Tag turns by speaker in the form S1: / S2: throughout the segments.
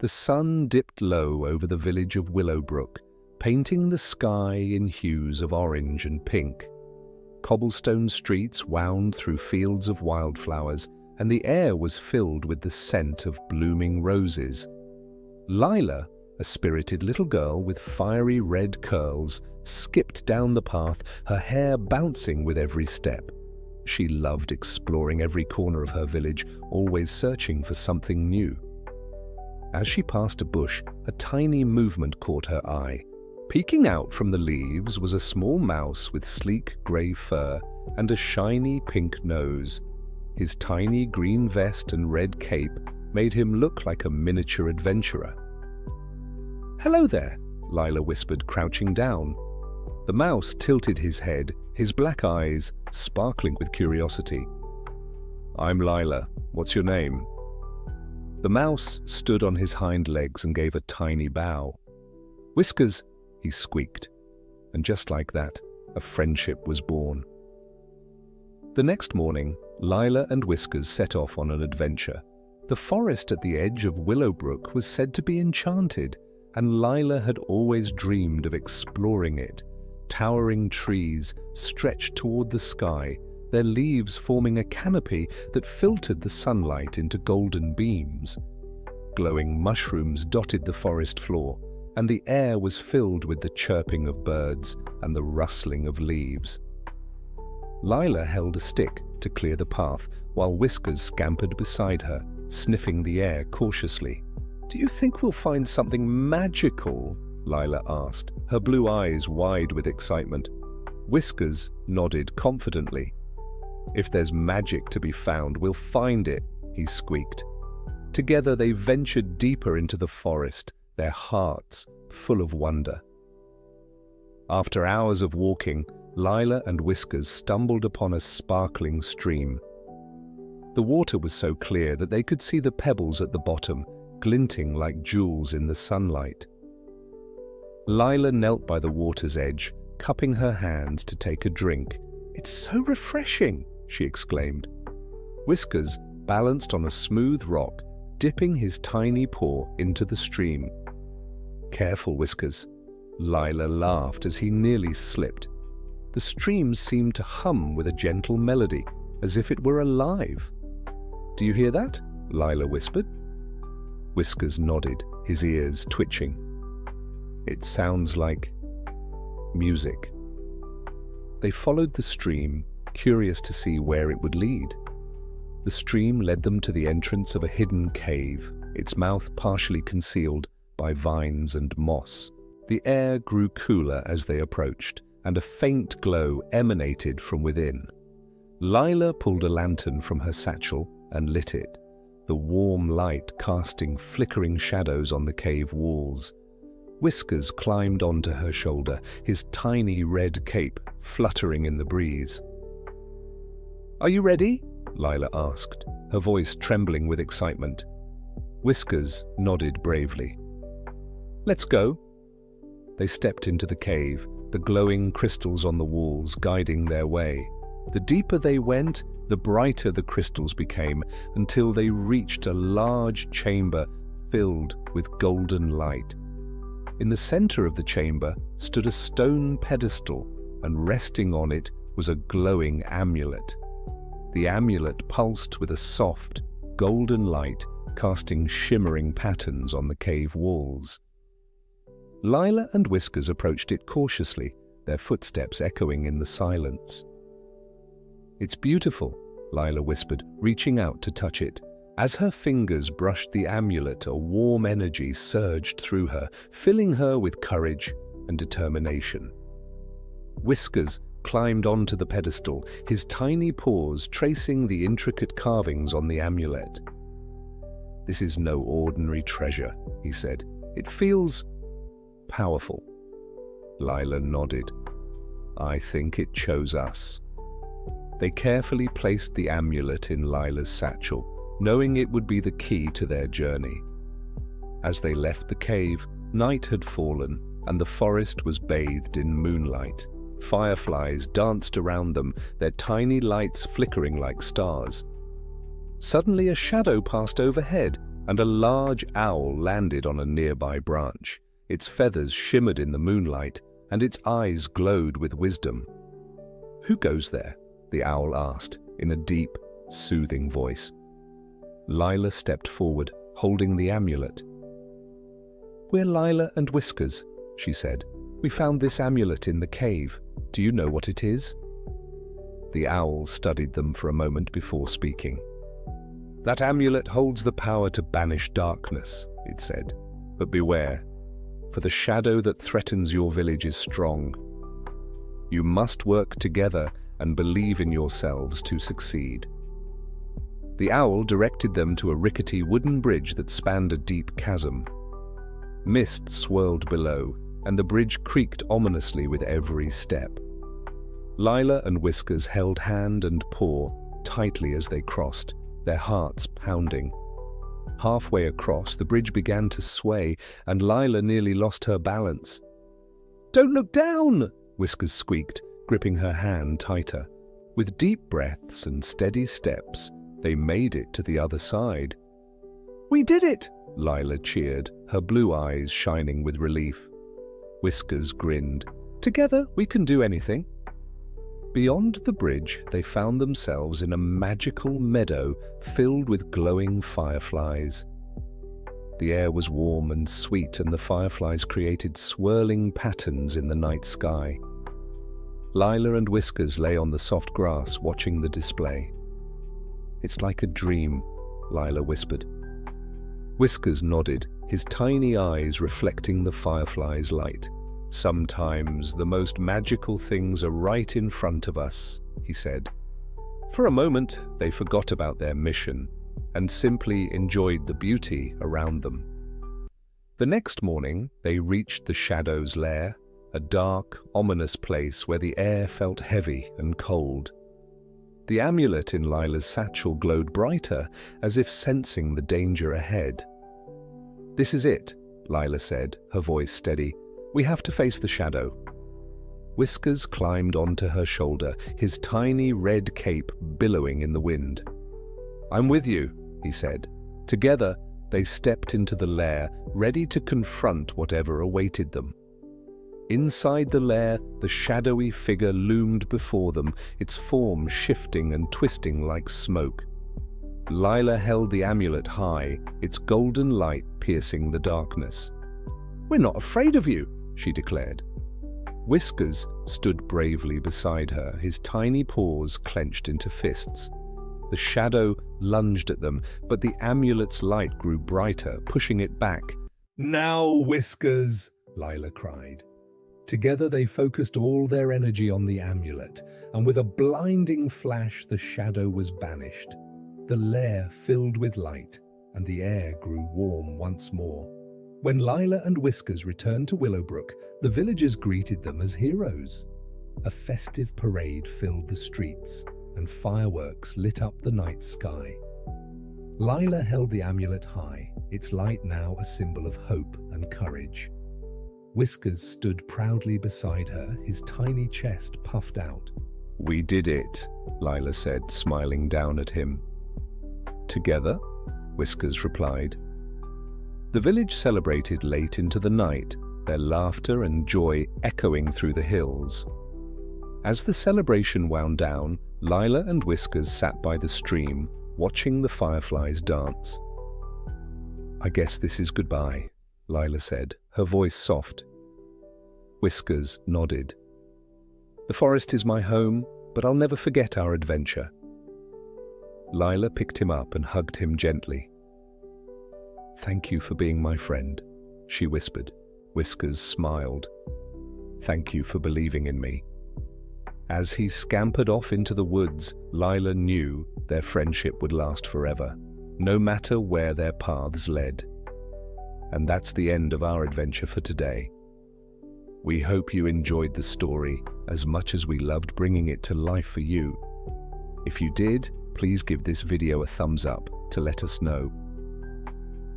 S1: The sun dipped low over the village of Willowbrook, painting the sky in hues of orange and pink. Cobblestone streets wound through fields of wildflowers, and the air was filled with the scent of blooming roses. Lila, a spirited little girl with fiery red curls, skipped down the path, her hair bouncing with every step. She loved exploring every corner of her village, always searching for something new. As she passed a bush, a tiny movement caught her eye. Peeking out from the leaves was a small mouse with sleek grey fur and a shiny pink nose. His tiny green vest and red cape made him look like a miniature adventurer. "Hello there," Lila whispered, crouching down. The mouse tilted his head, his black eyes sparkling with curiosity. "I'm Lila. What's your name?" The mouse stood on his hind legs and gave a tiny bow. "Whiskers," he squeaked. And just like that, a friendship was born. The next morning, Lila and Whiskers set off on an adventure. The forest at the edge of Willowbrook was said to be enchanted, and Lila had always dreamed of exploring it. Towering trees stretched toward the sky, their leaves forming a canopy that filtered the sunlight into golden beams. Glowing mushrooms dotted the forest floor, and the air was filled with the chirping of birds and the rustling of leaves. Lila held a stick to clear the path, while Whiskers scampered beside her, sniffing the air cautiously. "Do you think we'll find something magical?" Lila asked, her blue eyes wide with excitement. Whiskers nodded confidently. "If there's magic to be found, we'll find it," he squeaked. Together they ventured deeper into the forest, their hearts full of wonder. After hours of walking, Lila and Whiskers stumbled upon a sparkling stream. The water was so clear that they could see the pebbles at the bottom, glinting like jewels in the sunlight. Lila knelt by the water's edge, cupping her hands to take a drink. "It's so refreshing," she exclaimed. Whiskers balanced on a smooth rock, dipping his tiny paw into the stream. "Careful, Whiskers." Lila laughed as he nearly slipped. The stream seemed to hum with a gentle melody, as if it were alive. "Do you hear that?" Lila whispered. Whiskers nodded, his ears twitching. "It sounds like music." They followed the stream, curious to see where it would lead. The stream led them to the entrance of a hidden cave, its mouth partially concealed by vines and moss. The air grew cooler as they approached, and a faint glow emanated from within. Lila pulled a lantern from her satchel and lit it, the warm light casting flickering shadows on the cave walls. Whiskers climbed onto her shoulder, his tiny red cape fluttering in the breeze. "Are you ready?" Lila asked, her voice trembling with excitement. Whiskers nodded bravely. "Let's go." They stepped into the cave, the glowing crystals on the walls guiding their way. The deeper they went, the brighter the crystals became, until they reached a large chamber filled with golden light. In the center of the chamber stood a stone pedestal, and resting on it was a glowing amulet. The amulet pulsed with a soft, golden light, casting shimmering patterns on the cave walls. Lila and Whiskers approached it cautiously, their footsteps echoing in the silence. "It's beautiful," Lila whispered, reaching out to touch it. As her fingers brushed the amulet, a warm energy surged through her, filling her with courage and determination. Whiskers climbed onto the pedestal, his tiny paws tracing the intricate carvings on the amulet. "This is no ordinary treasure," he said. "It feels powerful." Lila nodded. "I think it chose us." They carefully placed the amulet in Lila's satchel, knowing it would be the key to their journey. As they left the cave, night had fallen, and the forest was bathed in moonlight. Fireflies danced around them, their tiny lights flickering like stars. Suddenly a shadow passed overhead, and a large owl landed on a nearby branch. Its feathers shimmered in the moonlight, and its eyes glowed with wisdom. "Who goes there?" the owl asked, in a deep, soothing voice. Lila stepped forward, holding the amulet. "We're Lila and Whiskers," she said. "We found this amulet in the cave. Do you know what it is?" The owl studied them for a moment before speaking. "That amulet holds the power to banish darkness," it said. "But beware, for the shadow that threatens your village is strong. You must work together and believe in yourselves to succeed." The owl directed them to a rickety wooden bridge that spanned a deep chasm. Mist swirled below, and the bridge creaked ominously with every step. Lila and Whiskers held hand and paw tightly as they crossed, their hearts pounding. Halfway across, the bridge began to sway, and Lila nearly lost her balance. "Don't look down!" Whiskers squeaked, gripping her hand tighter. With deep breaths and steady steps, they made it to the other side. "We did it!" Lila cheered, her blue eyes shining with relief. Whiskers grinned. "Together we can do anything." Beyond the bridge, they found themselves in a magical meadow filled with glowing fireflies. The air was warm and sweet, and the fireflies created swirling patterns in the night sky. Lila and Whiskers lay on the soft grass, watching the display. "It's like a dream," Lila whispered. Whiskers nodded, his tiny eyes reflecting the fireflies' light. "Sometimes the most magical things are right in front of us," he said. For a moment, they forgot about their mission and simply enjoyed the beauty around them. The next morning, they reached the Shadow's lair, a dark, ominous place where the air felt heavy and cold. The amulet in Lila's satchel glowed brighter, as if sensing the danger ahead. "This is it," Lila said, her voice steady. "We have to face the shadow." Whiskers climbed onto her shoulder, his tiny red cape billowing in the wind. "I'm with you," he said. Together, they stepped into the lair, ready to confront whatever awaited them. Inside the lair, the shadowy figure loomed before them, its form shifting and twisting like smoke. Lila held the amulet high, its golden light piercing the darkness. "We're not afraid of you," she declared. Whiskers stood bravely beside her, his tiny paws clenched into fists. The shadow lunged at them, but the amulet's light grew brighter, pushing it back. "Now, Whiskers!" Lila cried. Together they focused all their energy on the amulet, and with a blinding flash the shadow was banished. The lair filled with light, and the air grew warm once more. When Lila and Whiskers returned to Willowbrook, the villagers greeted them as heroes. A festive parade filled the streets, and fireworks lit up the night sky. Lila held the amulet high, its light now a symbol of hope and courage. Whiskers stood proudly beside her, his tiny chest puffed out. "We did it," Lila said, smiling down at him. "Together?" Whiskers replied. The village celebrated late into the night, their laughter and joy echoing through the hills. As the celebration wound down, Lila and Whiskers sat by the stream, watching the fireflies dance. "I guess this is goodbye," Lila said, her voice soft. Whiskers nodded. "The forest is my home, but I'll never forget our adventure." Lila picked him up and hugged him gently. "Thank you for being my friend," she whispered. Whiskers smiled. "Thank you for believing in me." As he scampered off into the woods, Lila knew their friendship would last forever, no matter where their paths led. And that's the end of our adventure for today. We hope you enjoyed the story as much as we loved bringing it to life for you. If you did, please give this video a thumbs up to let us know.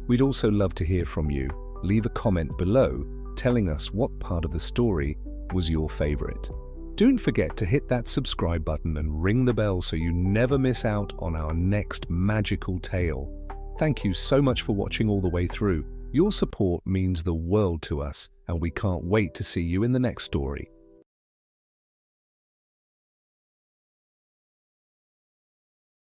S1: We'd also love to hear from you. Leave a comment below telling us what part of the story was your favorite. Don't forget to hit that subscribe button and ring the bell so you never miss out on our next magical tale. Thank you so much for watching all the way through. Your support means the world to us, and we can't wait to see you in the next story.